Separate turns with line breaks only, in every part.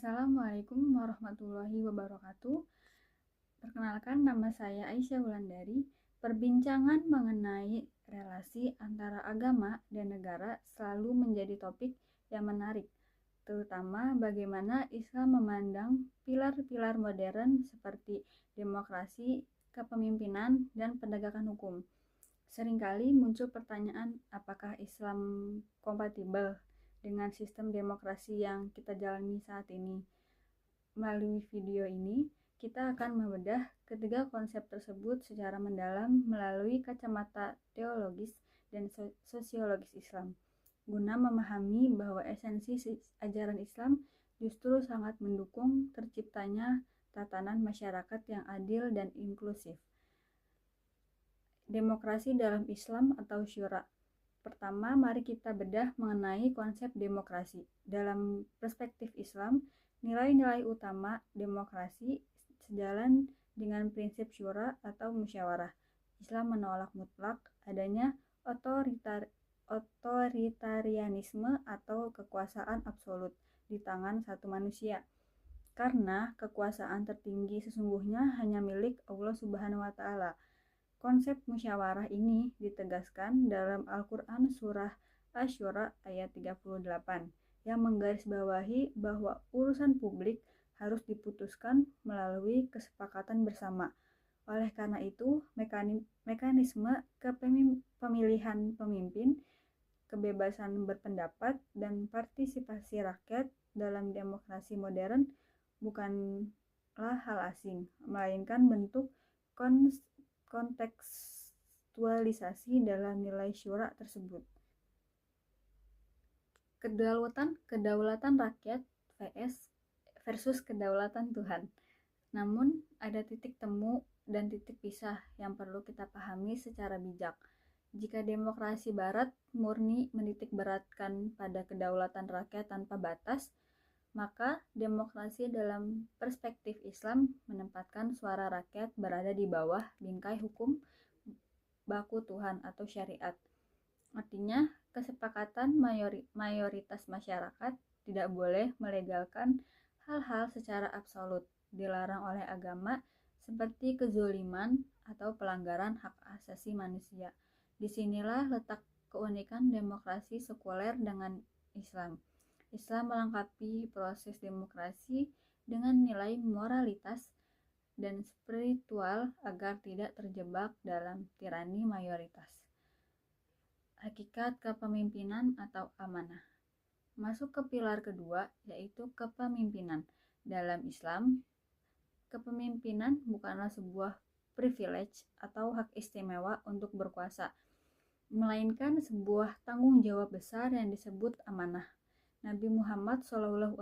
Assalamualaikum warahmatullahi wabarakatuh. Perkenalkan, nama saya Aisyah Wulandari. Perbincangan mengenai relasi antara agama dan negara selalu menjadi topik yang menarik, terutama bagaimana Islam memandang pilar-pilar modern seperti demokrasi, kepemimpinan, dan penegakan hukum. Seringkali muncul pertanyaan, apakah Islam kompatibel dengan sistem demokrasi yang kita jalani saat ini? Melalui video ini, kita akan membedah ketiga konsep tersebut secara mendalam melalui kacamata teologis dan sosiologis Islam, guna memahami bahwa esensi ajaran Islam justru sangat mendukung terciptanya tatanan masyarakat yang adil dan inklusif. Demokrasi dalam Islam atau syura. Pertama, mari kita bedah mengenai konsep demokrasi. Dalam perspektif Islam, nilai-nilai utama demokrasi sejalan dengan prinsip syura atau musyawarah. Islam menolak mutlak adanya otoritarianisme atau kekuasaan absolut di tangan satu manusia, karena kekuasaan tertinggi sesungguhnya hanya milik Allah Subhanahu wa Ta'ala. Konsep musyawarah ini ditegaskan dalam Al-Quran surah Asy-Syura ayat 38 yang menggarisbawahi bahwa urusan publik harus diputuskan melalui kesepakatan bersama. Oleh karena itu, mekanisme pemilihan pemimpin, kebebasan berpendapat, dan partisipasi rakyat dalam demokrasi modern bukanlah hal asing, melainkan bentuk kontekstualisasi dalam nilai syura tersebut. Kedaulatan rakyat versus kedaulatan Tuhan. Namun, ada titik temu dan titik pisah yang perlu kita pahami secara bijak. Jika demokrasi barat murni menitik beratkan pada kedaulatan rakyat tanpa batas, maka demokrasi dalam perspektif Islam menempatkan suara rakyat berada di bawah bingkai hukum baku Tuhan atau syariat. Artinya, kesepakatan mayoritas masyarakat tidak boleh melegalkan hal-hal secara absolut, dilarang oleh agama, seperti kezoliman atau pelanggaran hak asasi manusia. Disinilah letak keunikan demokrasi sekuler dengan Islam. Islam melengkapi proses demokrasi dengan nilai moralitas dan spiritual agar tidak terjebak dalam tirani mayoritas. Hakikat kepemimpinan atau amanah. Masuk ke pilar kedua, yaitu kepemimpinan. Dalam Islam, kepemimpinan bukanlah sebuah privilege atau hak istimewa untuk berkuasa, melainkan sebuah tanggung jawab besar yang disebut amanah. Nabi Muhammad SAW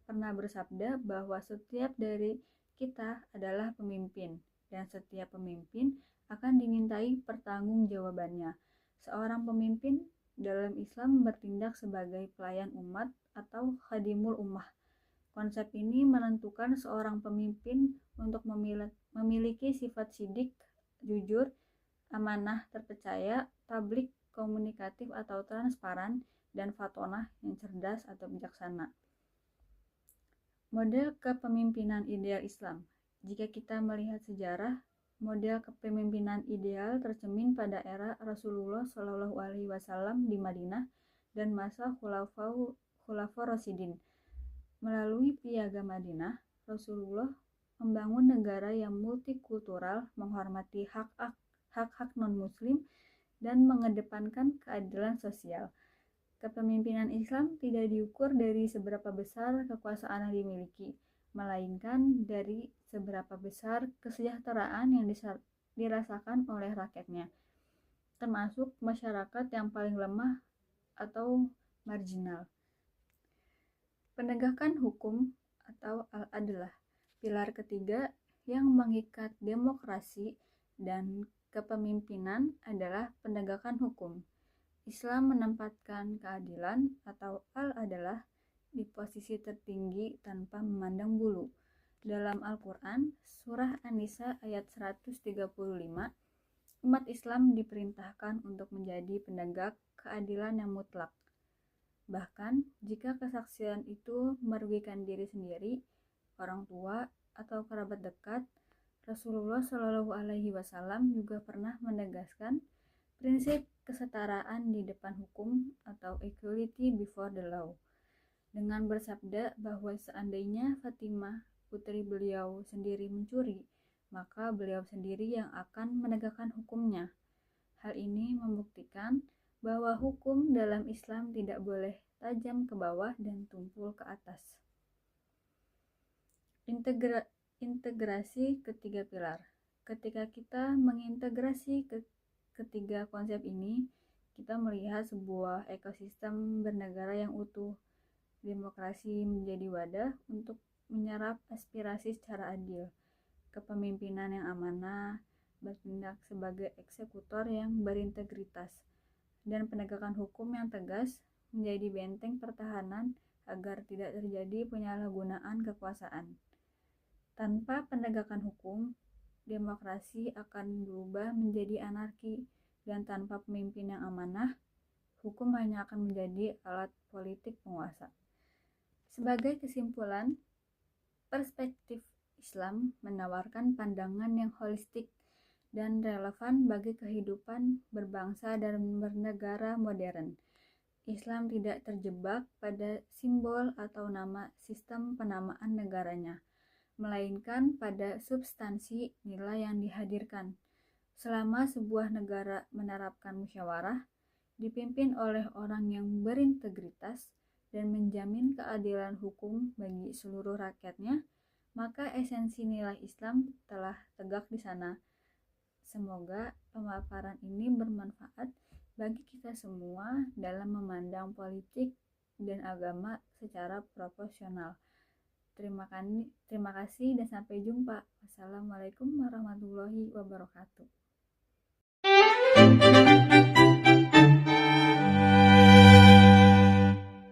pernah bersabda bahwa setiap dari kita adalah pemimpin, dan setiap pemimpin akan dimintai pertanggungjawabannya. Seorang pemimpin dalam Islam bertindak sebagai pelayan umat atau khadimul ummah. Konsep ini menentukan seorang pemimpin untuk memiliki sifat sidik, jujur, amanah, terpercaya, tablik, komunikatif atau transparan, dan fatonah yang cerdas atau bijaksana. Model kepemimpinan ideal Islam. Jika kita melihat sejarah, model kepemimpinan ideal tercermin pada era Rasulullah SAW di Madinah dan masa Khulafaur Rasyidin. Melalui Piagam Madinah, Rasulullah membangun negara yang multikultural, menghormati hak-hak non-muslim, dan mengedepankan keadilan sosial. Kepemimpinan Islam tidak diukur dari seberapa besar kekuasaan yang dimiliki, melainkan dari seberapa besar kesejahteraan yang dirasakan oleh rakyatnya, termasuk masyarakat yang paling lemah atau marginal. Penegakan hukum atau al-adlah, pilar ketiga yang mengikat demokrasi dan kepemimpinan adalah penegakan hukum. Islam menempatkan keadilan atau al-adlah di posisi tertinggi tanpa memandang bulu. Dalam Al-Quran, surah An-Nisa ayat 135, umat Islam diperintahkan untuk menjadi penegak keadilan yang mutlak. Bahkan jika kesaksian itu merugikan diri sendiri, orang tua, atau kerabat dekat, Rasulullah Shallallahu Alaihi Wasallam juga pernah menegaskan prinsip kesetaraan di depan hukum atau equality before the law dengan bersabda bahwa seandainya Fatimah putri beliau sendiri mencuri, maka beliau sendiri yang akan menegakkan hukumnya. Hal ini membuktikan bahwa hukum dalam Islam tidak boleh tajam ke bawah dan tumpul ke atas. Integrasi ketiga pilar. Ketika kita mengintegrasi ketiga konsep ini, kita melihat sebuah ekosistem bernegara yang utuh. Demokrasi menjadi wadah untuk menyerap aspirasi secara adil, kepemimpinan yang amanah, bertindak sebagai eksekutor yang berintegritas, dan penegakan hukum yang tegas menjadi benteng pertahanan agar tidak terjadi penyalahgunaan kekuasaan. Tanpa penegakan hukum, demokrasi akan berubah menjadi anarki, dan tanpa pemimpin yang amanah, hukum hanya akan menjadi alat politik penguasa. Sebagai kesimpulan, perspektif Islam menawarkan pandangan yang holistik dan relevan bagi kehidupan berbangsa dan bernegara modern. Islam tidak terjebak pada simbol atau nama sistem penamaan negaranya, melainkan pada substansi nilai yang dihadirkan. Selama sebuah negara menerapkan musyawarah, dipimpin oleh orang yang berintegritas, dan menjamin keadilan hukum bagi seluruh rakyatnya, maka esensi nilai Islam telah tegak di sana. Semoga pemaparan ini bermanfaat bagi kita semua dalam memandang politik dan agama secara proporsional. Terima kasih dan sampai jumpa. Wassalamualaikum warahmatullahi wabarakatuh.